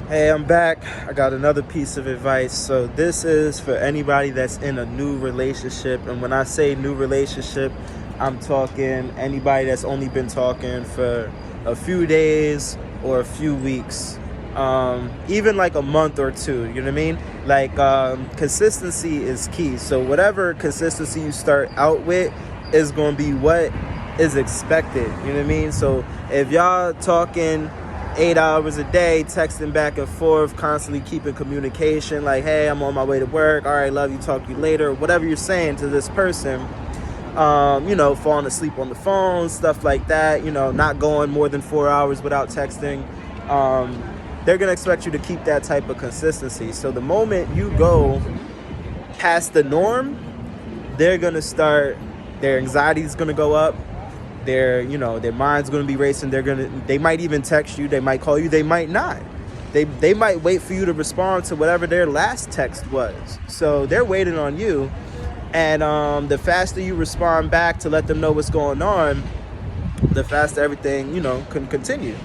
Hey, I'm back. I got another piece of advice. So this is for anybody that's in a new relationship. And when I say new relationship, I'm talking anybody that's only been talking for a few days or a few weeks. Even like a month or two, you know what I mean? Like consistency is key. So whatever consistency you start out with is going to be what is expected, you know what I mean? So if y'all talking 8 hours a day, texting back and forth, constantly keeping communication, like, hey, I'm on my way to work, all right, love you, talk to you later, whatever you're saying to this person, falling asleep on the phone, stuff like that, not going more than 4 hours without texting, they're going to expect you to keep that type of consistency. So the moment you go past the norm, they're going to start, their anxiety is going to go up. Their mind's going to be racing. They might even text you. They might call you. They might not. They might wait for you to respond to whatever their last text was. So they're waiting on you. And the faster you respond back to let them know what's going on, the faster everything, can continue.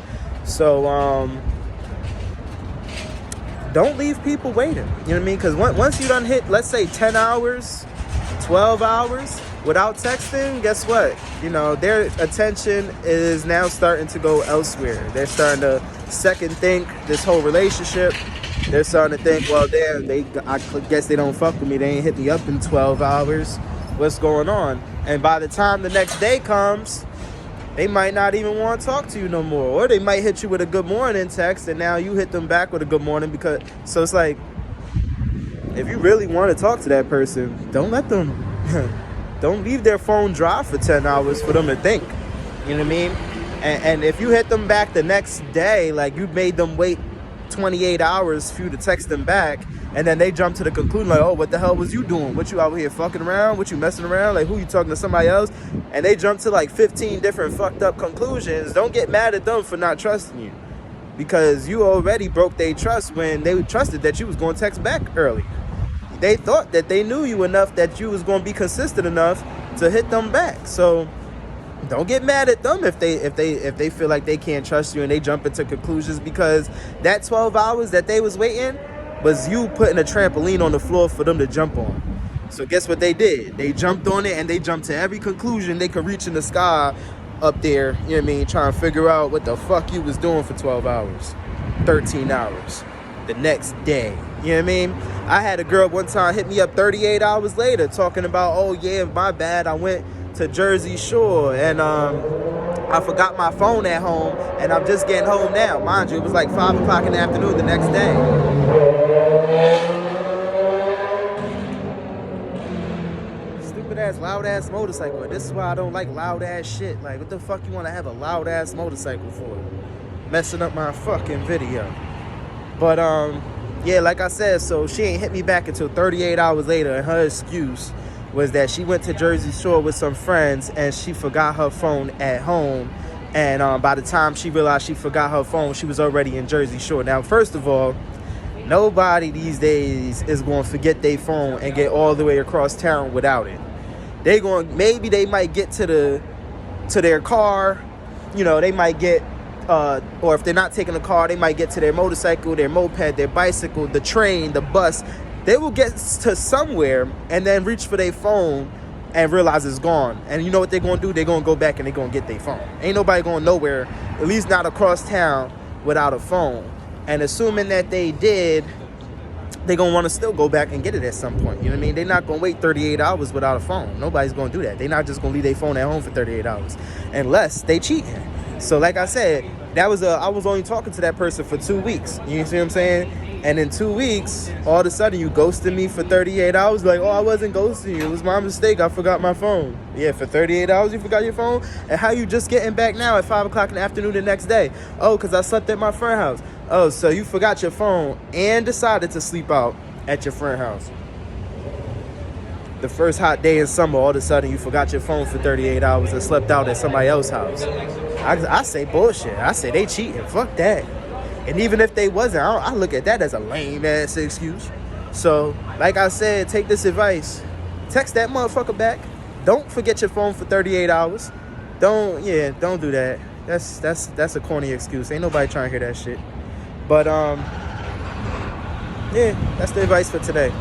So don't leave people waiting. You know what I mean? Because once you done hit, let's say 10 hours, 12 hours without texting, guess what? Their attention is now starting to go elsewhere. They're starting to second think this whole relationship. They're starting to think, well, damn, I guess they don't fuck with me. They ain't hit me up in 12 hours. What's going on? And by the time the next day comes, they might not even want to talk to you no more. Or they might hit you with a good morning text, and now you hit them back with a good morning. So it's like, if you really want to talk to that person, don't let them don't leave their phone dry for 10 hours for them to think. You know what I mean? And if you hit them back the next day, like you made them wait 28 hours for you to text them back, and then they jump to the conclusion like, oh, what the hell was you doing? What you out here fucking around? What you messing around? Like, who you talking to, somebody else? And they jump to like 15 different fucked up conclusions. Don't get mad at them for not trusting you, because you already broke their trust when they trusted that you was going to text back early. They thought that they knew you enough that you was going to be consistent enough to hit them back. So don't get mad at them if they feel like they can't trust you and they jump into conclusions, because that 12 hours that they was waiting was you putting a trampoline on the floor for them to jump on. So guess what they did? They jumped on it, and they jumped to every conclusion they could reach in the sky up there, you know what I mean, trying to figure out what the fuck you was doing for 12 hours, 13 hours, the next day. You know what I mean? I had a girl one time hit me up 38 hours later talking about, oh yeah, my bad, I went to Jersey Shore and I forgot my phone at home and I'm just getting home now. Mind you, it was like 5 o'clock in the afternoon the next day. Stupid ass, loud ass motorcycle. This is why I don't like loud ass shit. Like, what the fuck you want to have a loud ass motorcycle for? Messing up my fucking video. But yeah, like I said, so she ain't hit me back until 38 hours later, and her excuse was that she went to Jersey Shore with some friends and she forgot her phone at home. And by the time she realized she forgot her phone, she was already in Jersey Shore. Now, first of all, nobody these days is going to forget their phone and get all the way across town without it. Maybe they might get to their car, they might get, or if they're not taking a car, they might get to their motorcycle, their moped, their bicycle, the train, the bus. They will get to somewhere and then reach for their phone and realize it's gone. And you know what they're going to do? They're going to go back and they're going to get their phone. Ain't nobody going nowhere, at least not across town, without a phone. And assuming that they did, they're going to want to still go back and get it at some point. You know what I mean? They're not going to wait 38 hours without a phone. Nobody's going to do that. They're not just going to leave their phone at home for 38 hours unless they cheating. So like I said, I was only talking to that person for 2 weeks. You see what I'm saying? And in 2 weeks, all of a sudden you ghosted me for 38 hours. Like, oh, I wasn't ghosting you. It was my mistake. I forgot my phone. Yeah, for 38 hours you forgot your phone? And how you just getting back now at 5 o'clock in the afternoon the next day? Oh, because I slept at my friend's house. Oh, so you forgot your phone and decided to sleep out at your friend's house. The first hot day in summer, all of a sudden you forgot your phone for 38 hours and slept out at somebody else's house. I say bullshit. I say they cheating. Fuck that. And even if they wasn't, I look at that as a lame ass excuse. So, like I said, take this advice. Text that motherfucker back. Don't forget your phone for 38 hours. Don't do that. That's a corny excuse. Ain't nobody trying to hear that shit. But Yeah, that's the advice for today.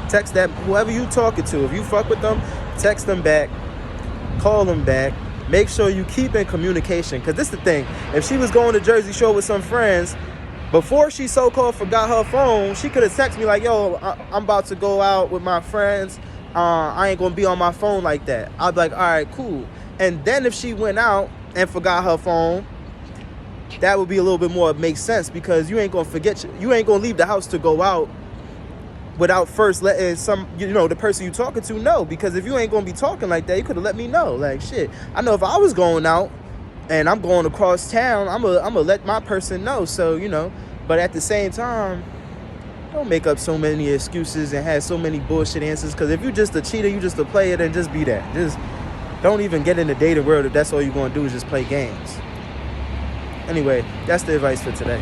Text that whoever you talking to. If you fuck with them, text them back, call them back. Make sure you keep in communication. Because this is the thing. If she was going to Jersey Shore with some friends, before she so-called forgot her phone, she could have texted me like, yo, I'm about to go out with my friends. I ain't going to be on my phone like that. I'd be like, all right, cool. And then if she went out and forgot her phone, that would be a little bit more make sense, because you ain't going to forget. You ain't going to leave the house to go out without first letting the person you talking to know. Because if you ain't going to be talking like that, you could have let me know. Like, shit, I know if I was going out and I'm going across town, I'm gonna let my person know. So, but at the same time, don't make up so many excuses and have so many bullshit answers. Because if you just a cheater, you just a player, then just be that. Just don't even get in the dating world if that's all you're going to do is just play games. Anyway, that's the advice for today.